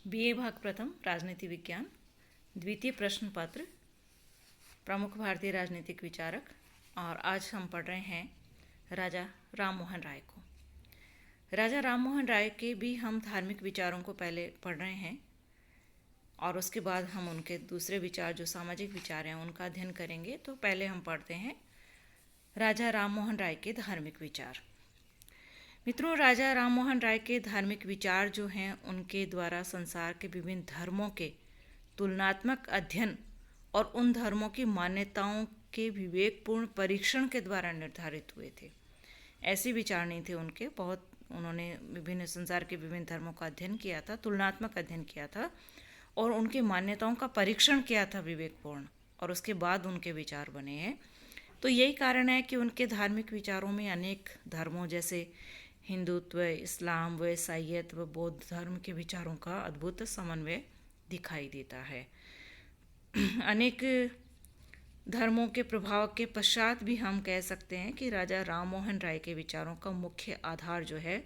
BA भाग प्रथम राजनीति विज्ञान द्वितीय प्रश्न पत्र प्रमुख भारतीय राजनीतिक विचारक। और आज हम पढ़ रहे हैं राजा राम मोहन राय को। राजा राम मोहन राय के भी हम धार्मिक विचारों को पहले पढ़ रहे हैं और उसके बाद हम उनके दूसरे विचार जो सामाजिक विचार हैं उनका अध्ययन करेंगे। तो पहले हम पढ़ते हैं राजा राम मोहन राय के धार्मिक विचार। मित्रों, राजा राम मोहन राय के धार्मिक विचार जो हैं उनके द्वारा संसार के विभिन्न धर्मों के तुलनात्मक अध्ययन और उन धर्मों की मान्यताओं के विवेकपूर्ण परीक्षण के द्वारा निर्धारित हुए थे। ऐसी विचार नहीं थे उनके, बहुत उन्होंने विभिन्न संसार के विभिन्न धर्मों का अध्ययन किया था, तुलनात्मक अध्ययन किया था और उनकी मान्यताओं का परीक्षण किया था विवेकपूर्ण, और उसके बाद उनके विचार बने हैं। तो यही कारण है कि उनके धार्मिक विचारों में अनेक धर्मों जैसे हिंदुत्व, इस्लाम व ईसाईयत व बौद्ध धर्म के विचारों का अद्भुत समन्वय दिखाई देता है। अनेक धर्मों के प्रभाव के पश्चात भी हम कह सकते हैं कि राजा राम मोहन राय के विचारों का मुख्य आधार जो है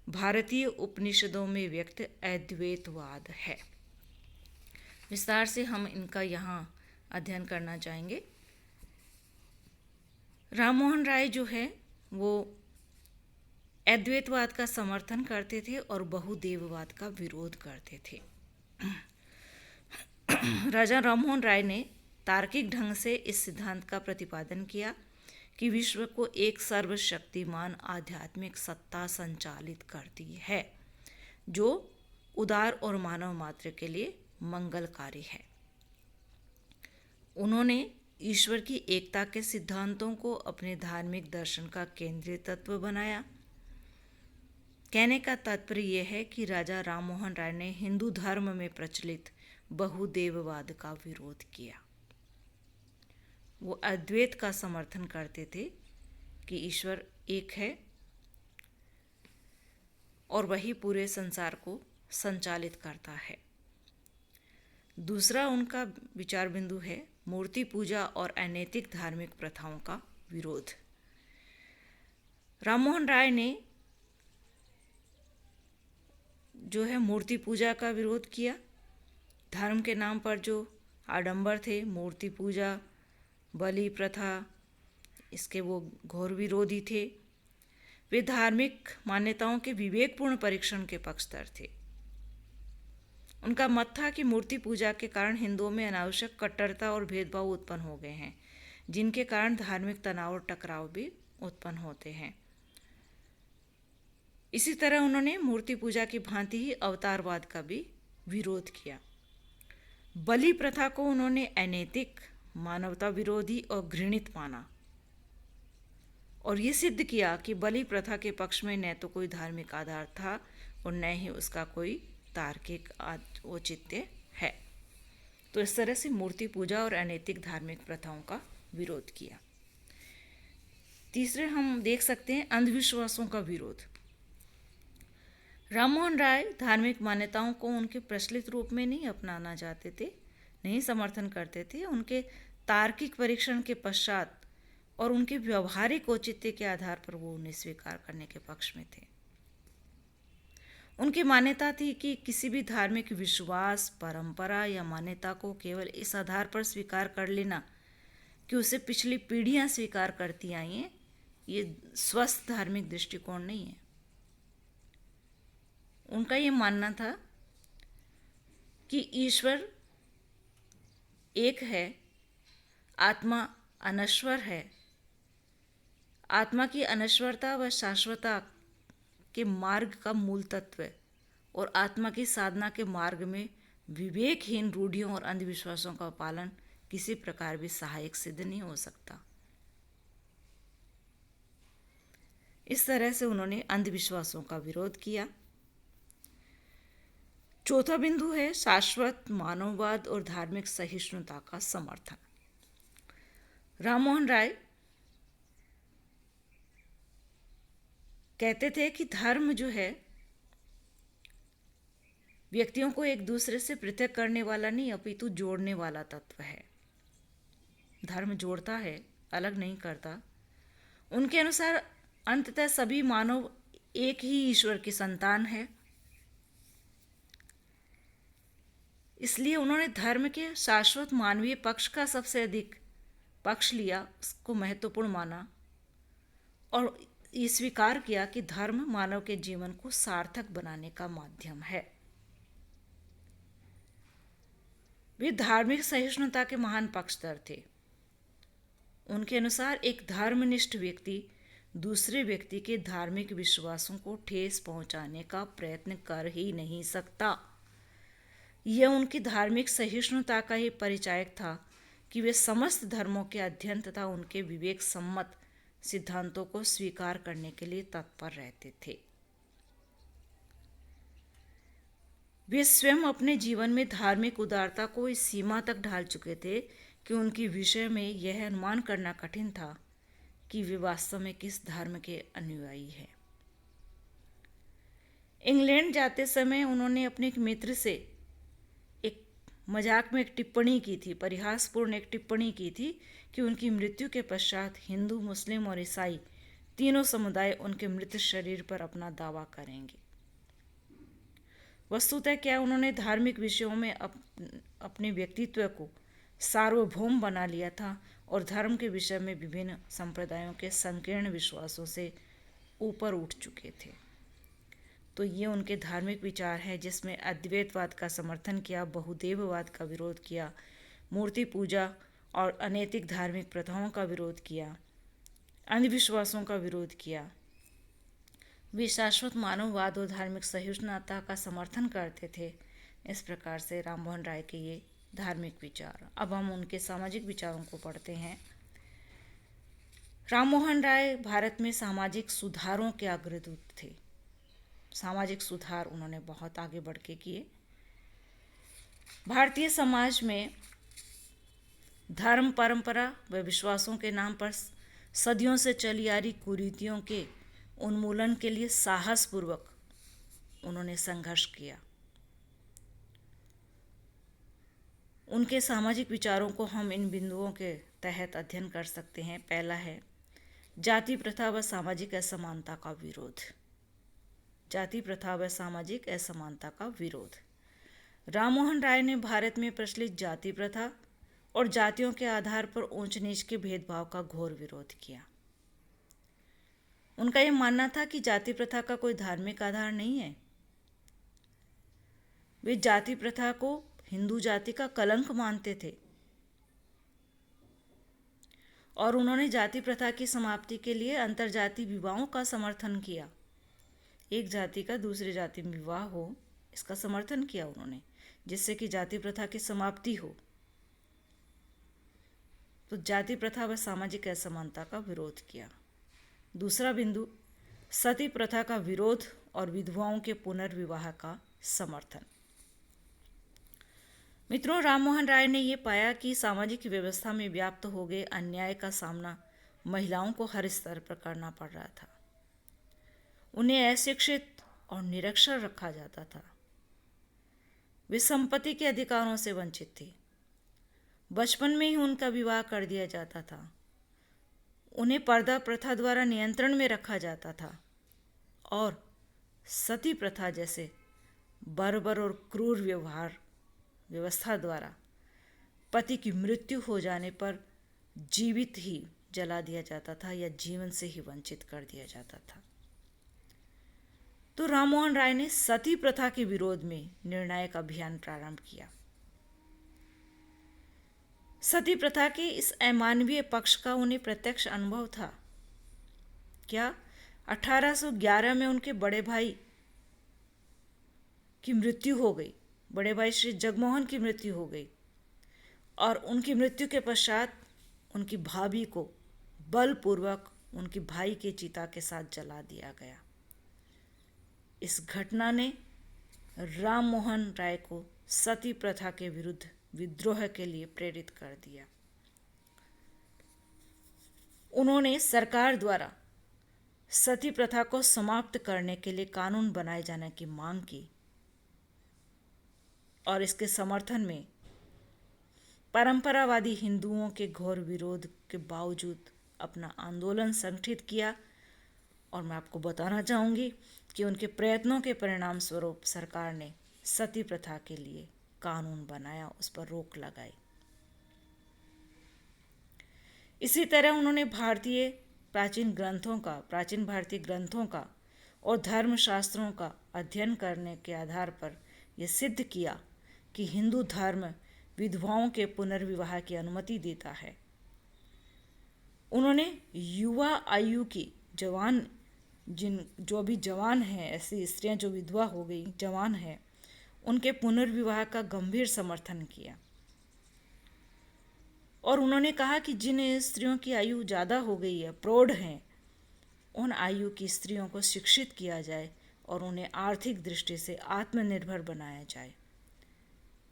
भारतीय उपनिषदों में व्यक्त अद्वैतवाद है। विस्तार से हम इनका यहाँ अध्ययन करना चाहेंगे। राम मोहन राय जो है वो अद्वैतवाद का समर्थन करते थे और बहुदेववाद का विरोध करते थे। राजा राममोहन राय ने तार्किक ढंग से इस सिद्धांत का प्रतिपादन किया कि विश्व को एक सर्वशक्तिमान आध्यात्मिक सत्ता संचालित करती है जो उदार और मानव मात्र के लिए मंगलकारी है। उन्होंने ईश्वर की एकता के सिद्धांतों को अपने धार्मिक दर्शन का केंद्रीय तत्व बनाया। कहने का तात्पर्य यह है कि राजा राम मोहन राय ने हिंदू धर्म में प्रचलित बहुदेववाद का विरोध किया। वो अद्वैत का समर्थन करते थे कि ईश्वर एक है और वही पूरे संसार को संचालित करता है। दूसरा उनका विचार बिंदु है मूर्ति पूजा और अनैतिक धार्मिक प्रथाओं का विरोध। राम मोहन राय ने जो है मूर्ति पूजा का विरोध किया। धर्म के नाम पर जो आडंबर थे, मूर्ति पूजा, बलि प्रथा, इसके वो घोर विरोधी थे। वे धार्मिक मान्यताओं के विवेकपूर्ण परीक्षण के पक्षधर थे। उनका मत था कि मूर्ति पूजा के कारण हिंदुओं में अनावश्यक कट्टरता और भेदभाव उत्पन्न हो गए हैं, जिनके कारण धार्मिक तनाव और टकराव भी उत्पन्न होते हैं। इसी तरह उन्होंने मूर्ति पूजा की भांति ही अवतारवाद का भी विरोध किया। बलि प्रथा को उन्होंने अनैतिक, मानवता विरोधी और घृणित माना और ये सिद्ध किया कि बलि प्रथा के पक्ष में न तो कोई धार्मिक आधार था और न ही उसका कोई तार्किक औचित्य है। तो इस तरह से मूर्ति पूजा और अनैतिक धार्मिक प्रथाओं का विरोध किया। तीसरे हम देख सकते हैं अंधविश्वासों का विरोध। राममोहन राय धार्मिक मान्यताओं को उनके प्रचलित रूप में नहीं अपनाना चाहते थे, नहीं समर्थन करते थे। उनके तार्किक परीक्षण के पश्चात और उनके व्यवहारिक औचित्य के आधार पर वो उन्हें स्वीकार करने के पक्ष में थे। उनकी मान्यता थी कि किसी भी धार्मिक विश्वास, परंपरा या मान्यता को केवल इस आधार पर स्वीकार कर लेना कि उसे पिछली पीढ़ियां स्वीकार करती आई हैं, ये स्वस्थ धार्मिक दृष्टिकोण नहीं है। उनका ये मानना था कि ईश्वर एक है, आत्मा अनश्वर है। आत्मा की अनश्वरता व शाश्वतता के मार्ग का मूल तत्व और आत्मा की साधना के मार्ग में विवेकहीन रूढ़ियों और अंधविश्वासों का पालन किसी प्रकार भी सहायक सिद्ध नहीं हो सकता। इस तरह से उन्होंने अंधविश्वासों का विरोध किया। चौथा बिंदु है शाश्वत मानववाद और धार्मिक सहिष्णुता का समर्थन। राममोहन राय कहते थे कि धर्म जो है व्यक्तियों को एक दूसरे से पृथक करने वाला नहीं अपितु जोड़ने वाला तत्व है। धर्म जोड़ता है, अलग नहीं करता। उनके अनुसार अंततः सभी मानव एक ही ईश्वर की संतान है। इसलिए उन्होंने धर्म के शाश्वत मानवीय पक्ष का सबसे अधिक पक्ष लिया, उसको महत्वपूर्ण माना और ये स्वीकार किया कि धर्म मानव के जीवन को सार्थक बनाने का माध्यम है। वे धार्मिक सहिष्णुता के महान पक्षधर थे। उनके अनुसार एक धर्मनिष्ठ व्यक्ति दूसरे व्यक्ति के धार्मिक विश्वासों को ठेस पहुंचाने का प्रयत्न कर ही नहीं सकता। यह उनकी धार्मिक सहिष्णुता का ही परिचायक था कि वे समस्त धर्मों के अध्ययन तथा उनके विवेक सम्मत सिद्धांतों को स्वीकार करने के लिए तत्पर रहते थे। वे स्वयं अपने जीवन में धार्मिक उदारता को इस सीमा तक ढाल चुके थे कि उनके विषय में यह अनुमान करना कठिन था कि वे वास्तव में किस धर्म के अनुयायी हैं। इंग्लैंड जाते समय उन्होंने अपने एक मित्र से एक मजाक में एक टिप्पणी की थी, परिहासपूर्ण एक टिप्पणी की थी कि उनकी मृत्यु के पश्चात हिंदू, मुस्लिम और ईसाई तीनों समुदाय उनके मृत शरीर पर अपना दावा करेंगे। वस्तुतः क्या उन्होंने धार्मिक विषयों में अपने व्यक्तित्व को सार्वभौम बना लिया था और धर्म के विषय में विभिन्न संप्रदायों के संकीर्ण विश्वासों से ऊपर उठ चुके थे। तो ये उनके धार्मिक विचार है, जिसमें अद्वैतवाद का समर्थन किया, बहुदेववाद का विरोध किया, मूर्ति पूजा और अनैतिक धार्मिक प्रथाओं का विरोध किया, अंधविश्वासों का विरोध किया। वे शाश्वत मानववाद और धार्मिक सहिष्णुता का समर्थन करते थे। इस प्रकार से राम मोहन राय के ये धार्मिक विचार। अब हम उनके सामाजिक विचारों को पढ़ते हैं। राम मोहन राय भारत में सामाजिक सुधारों के अग्रदूत थे। सामाजिक सुधार उन्होंने बहुत आगे बढ़ के किए। भारतीय समाज में धर्म, परंपरा व विश्वासों के नाम पर सदियों से चली आ रही कुरीतियों के उन्मूलन के लिए साहसपूर्वक उन्होंने संघर्ष किया। उनके सामाजिक विचारों को हम इन बिंदुओं के तहत अध्ययन कर सकते हैं। पहला है जाति प्रथा व सामाजिक असमानता का विरोध। जाति प्रथा व सामाजिक असमानता का विरोध। राम मोहन राय ने भारत में प्रचलित जाति प्रथा और जातियों के आधार पर ऊंच नीच के भेदभाव का घोर विरोध किया। उनका यह मानना था कि जाति प्रथा का कोई धार्मिक आधार नहीं है। वे जाति प्रथा को हिंदू जाति का कलंक मानते थे और उन्होंने जाति प्रथा की समाप्ति के लिए अंतरजातीय विवाहों का समर्थन किया। एक जाति का दूसरे जाति में विवाह हो, इसका समर्थन किया उन्होंने, जिससे कि जाति प्रथा की समाप्ति हो। तो जाति प्रथा व सामाजिक असमानता का विरोध किया। दूसरा बिंदु सती प्रथा का विरोध और विधवाओं के पुनर्विवाह का समर्थन। मित्रों, राम मोहन राय ने यह पाया कि सामाजिक व्यवस्था में व्याप्त हो गए अन्याय का सामना महिलाओं को हर स्तर पर करना पड़ रहा था। उन्हें अशिक्षित और निरक्षर रखा जाता था। वे संपत्ति के अधिकारों से वंचित थे। बचपन में ही उनका विवाह कर दिया जाता था। उन्हें पर्दा प्रथा द्वारा नियंत्रण में रखा जाता था और सती प्रथा जैसे बर्बर और क्रूर व्यवस्था द्वारा पति की मृत्यु हो जाने पर जीवित ही जला दिया जाता था या जीवन से ही वंचित कर दिया जाता था। तो राम मोहन राय ने सती प्रथा के विरोध में निर्णायक अभियान प्रारंभ किया। सती प्रथा के इस अमानवीय पक्ष का उन्हें प्रत्यक्ष अनुभव था। क्या 1811 में उनके बड़े भाई की मृत्यु हो गई। बड़े भाई श्री जगमोहन की मृत्यु हो गई और उनकी मृत्यु के पश्चात उनकी भाभी को बलपूर्वक उनके भाई के चिता के साथ जला दिया गया। इस घटना ने राम मोहन राय को सती प्रथा के विरुद्ध विद्रोह के लिए प्रेरित कर दिया। उन्होंने सरकार द्वारा सती प्रथा को समाप्त करने के लिए कानून बनाए जाने की मांग की और इसके समर्थन में परंपरावादी हिंदुओं के घोर विरोध के बावजूद अपना आंदोलन संगठित किया। और मैं आपको बताना चाहूँगी कि उनके प्रयत्नों के परिणाम स्वरूप सरकार ने सती प्रथा के लिए कानून बनाया, उस पर रोक लगाई। इसी तरह उन्होंने प्राचीन भारतीय ग्रंथों का और धर्मशास्त्रों का अध्ययन करने के आधार पर यह सिद्ध किया कि हिंदू धर्म विधवाओं के पुनर्विवाह की अनुमति देता है। उन्होंने युवा आयु की जो अभी जवान हैं, ऐसी स्त्रियां जो विधवा हो गई, जवान हैं, उनके पुनर्विवाह का गंभीर समर्थन किया। और उन्होंने कहा कि जिन स्त्रियों की आयु ज़्यादा हो गई है, प्रौढ़ हैं, उन आयु की स्त्रियों को शिक्षित किया जाए और उन्हें आर्थिक दृष्टि से आत्मनिर्भर बनाया जाए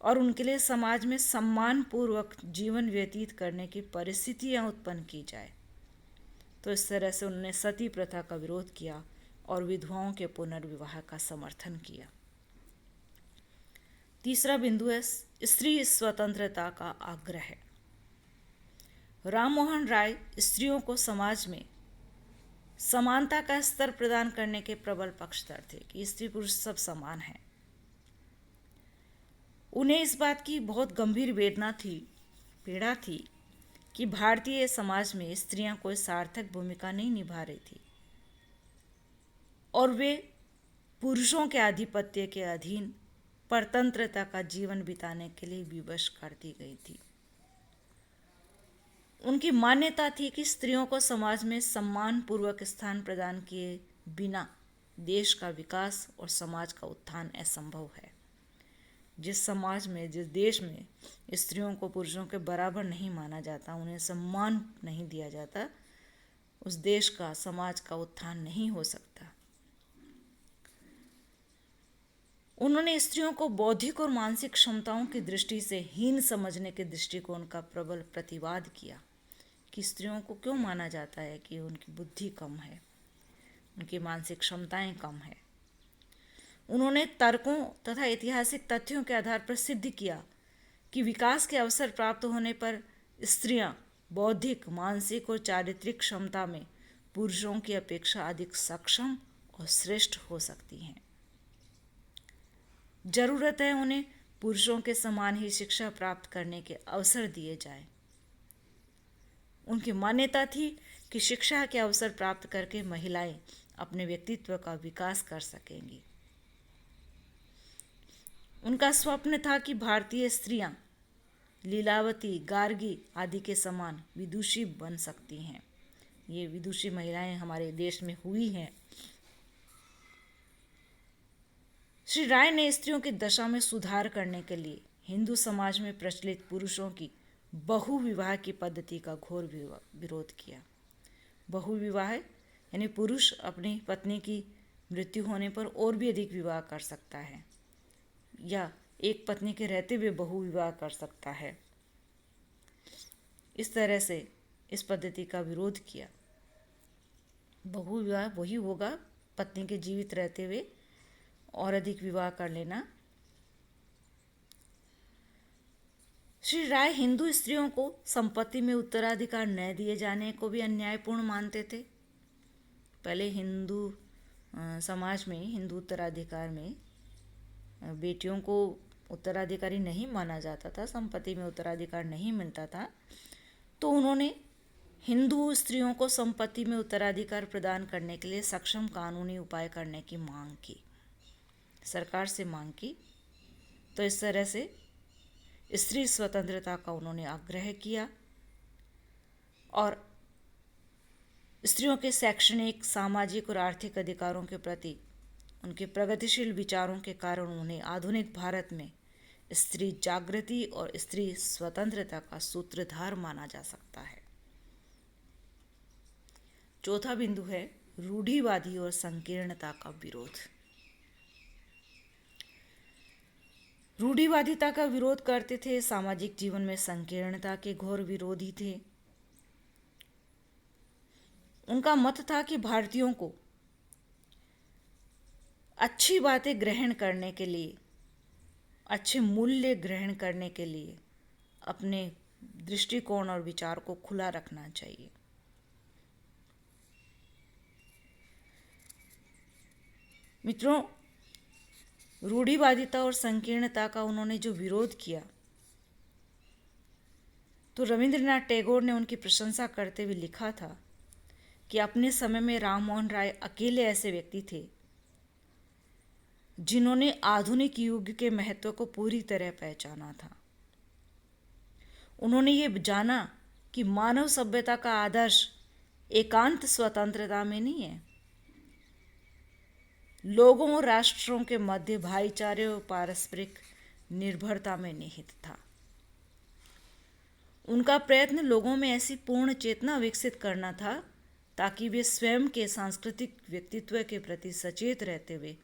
और उनके लिए समाज में सम्मानपूर्वक जीवन व्यतीत करने की परिस्थितियां उत्पन्न की जाए। तो इस तरह से उन्होंने सती प्रथा का विरोध किया और विधवाओं के पुनर्विवाह का समर्थन किया। तीसरा बिंदु है स्त्री स्वतंत्रता का आग्रह। राम मोहन राय स्त्रियों को समाज में समानता का स्तर प्रदान करने के प्रबल पक्षधर थे कि स्त्री पुरुष सब समान हैं। उन्हें इस बात की बहुत गंभीर पीड़ा थी कि भारतीय समाज में स्त्रियां कोई सार्थक भूमिका नहीं निभा रही थी और वे पुरुषों के आधिपत्य के अधीन परतंत्रता का जीवन बिताने के लिए विवश कर दी गई थी। उनकी मान्यता थी कि स्त्रियों को समाज में सम्मानपूर्वक स्थान प्रदान किए बिना देश का विकास और समाज का उत्थान असंभव है। जिस देश में स्त्रियों को पुरुषों के बराबर नहीं माना जाता, उन्हें सम्मान नहीं दिया जाता, उस देश का, समाज का उत्थान नहीं हो सकता। उन्होंने स्त्रियों को बौद्धिक और मानसिक क्षमताओं की दृष्टि से हीन समझने के दृष्टिकोण का प्रबल प्रतिवाद किया कि स्त्रियों को क्यों माना जाता है कि उनकी बुद्धि कम है, उनकी मानसिक क्षमताएं कम है। उन्होंने तर्कों तथा ऐतिहासिक तथ्यों के आधार पर सिद्ध किया कि विकास के अवसर प्राप्त होने पर स्त्रियां बौद्धिक, मानसिक और चारित्रिक क्षमता में पुरुषों की अपेक्षा अधिक सक्षम और श्रेष्ठ हो सकती हैं। जरूरत है उन्हें पुरुषों के समान ही शिक्षा प्राप्त करने के अवसर दिए जाएं। उनकी मान्यता थी कि शिक्षा के अवसर प्राप्त करके महिलाएं अपने व्यक्तित्व का विकास कर सकेंगी। उनका स्वप्न था कि भारतीय स्त्रियां लीलावती, गार्गी आदि के समान विदुषी बन सकती हैं। ये विदुषी महिलाएं हमारे देश में हुई हैं। श्री राय ने स्त्रियों की दशा में सुधार करने के लिए हिंदू समाज में प्रचलित पुरुषों की बहुविवाह की पद्धति का घोर विरोध किया। बहुविवाह यानी पुरुष अपनी पत्नी की मृत्यु होने पर और भी अधिक विवाह कर सकता है या एक पत्नी के रहते हुए बहुविवाह कर सकता है। इस तरह से इस पद्धति का विरोध किया। बहुविवाह वही होगा पत्नी के जीवित रहते हुए और अधिक विवाह कर लेना। श्री राय हिंदू स्त्रियों को संपत्ति में उत्तराधिकार न दिए जाने को भी अन्यायपूर्ण मानते थे। पहले हिंदू समाज में, हिंदू उत्तराधिकार में बेटियों को उत्तराधिकारी नहीं माना जाता था, संपत्ति में उत्तराधिकार नहीं मिलता था। तो उन्होंने हिंदू स्त्रियों को संपत्ति में उत्तराधिकार प्रदान करने के लिए सक्षम कानूनी उपाय करने की मांग की, सरकार से मांग की। तो इस तरह से स्त्री स्वतंत्रता का उन्होंने आग्रह किया और स्त्रियों के शैक्षणिक, सामाजिक और आर्थिक अधिकारों के प्रति उनके प्रगतिशील विचारों के कारण उन्हें आधुनिक भारत में स्त्री जागृति और स्त्री स्वतंत्रता का सूत्रधार माना जा सकता है। चौथा बिंदु है रूढ़िवादी और संकीर्णता का विरोध। रूढ़िवादिता का विरोध करते थे, सामाजिक जीवन में संकीर्णता के घोर विरोधी थे। उनका मत था कि भारतीयों को अच्छी बातें ग्रहण करने के लिए, अच्छे मूल्य ग्रहण करने के लिए अपने दृष्टिकोण और विचार को खुला रखना चाहिए। मित्रों, रूढ़िवादिता और संकीर्णता का उन्होंने जो विरोध किया, तो रविंद्रनाथ टैगोर ने उनकी प्रशंसा करते हुए लिखा था कि अपने समय में राम मोहन राय अकेले ऐसे व्यक्ति थे जिन्होंने आधुनिक युग के महत्व को पूरी तरह पहचाना था। उन्होंने ये जाना कि मानव सभ्यता का आदर्श एकांत स्वतंत्रता में नहीं है, लोगों और राष्ट्रों के मध्य भाईचारे और पारस्परिक निर्भरता में निहित था। उनका प्रयत्न लोगों में ऐसी पूर्ण चेतना विकसित करना था ताकि वे स्वयं के सांस्कृतिक व्यक्तित्व के प्रति सचेत रहते हुए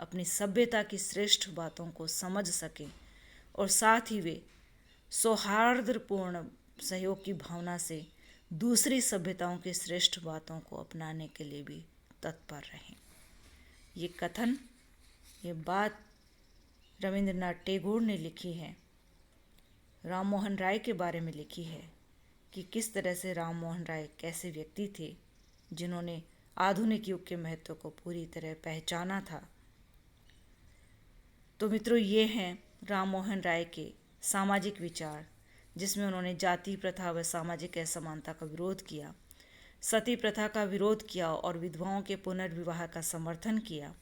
अपनी सभ्यता की श्रेष्ठ बातों को समझ सकें और साथ ही वे सौहार्दपूर्ण सहयोग की भावना से दूसरी सभ्यताओं की श्रेष्ठ बातों को अपनाने के लिए भी तत्पर रहें। ये कथन, ये बात रविंद्रनाथ टैगोर ने लिखी है, राम मोहन राय के बारे में लिखी है कि किस तरह से राम मोहन राय कैसे व्यक्ति थे जिन्होंने आधुनिक युग के महत्व को पूरी तरह पहचाना था। तो मित्रों, ये हैं राम मोहन राय के सामाजिक विचार, जिसमें उन्होंने जाति प्रथा व सामाजिक असमानता का विरोध किया, सती प्रथा का विरोध किया और विधवाओं के पुनर्विवाह का समर्थन किया।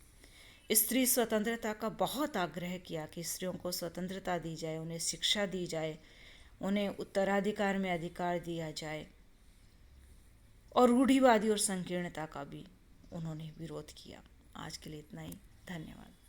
स्त्री स्वतंत्रता का बहुत आग्रह किया कि स्त्रियों को स्वतंत्रता दी जाए, उन्हें शिक्षा दी जाए, उन्हें उत्तराधिकार में अधिकार दिया जाए, और रूढ़िवादी और संकीर्णता का भी उन्होंने विरोध किया। आज के लिए इतना ही। धन्यवाद।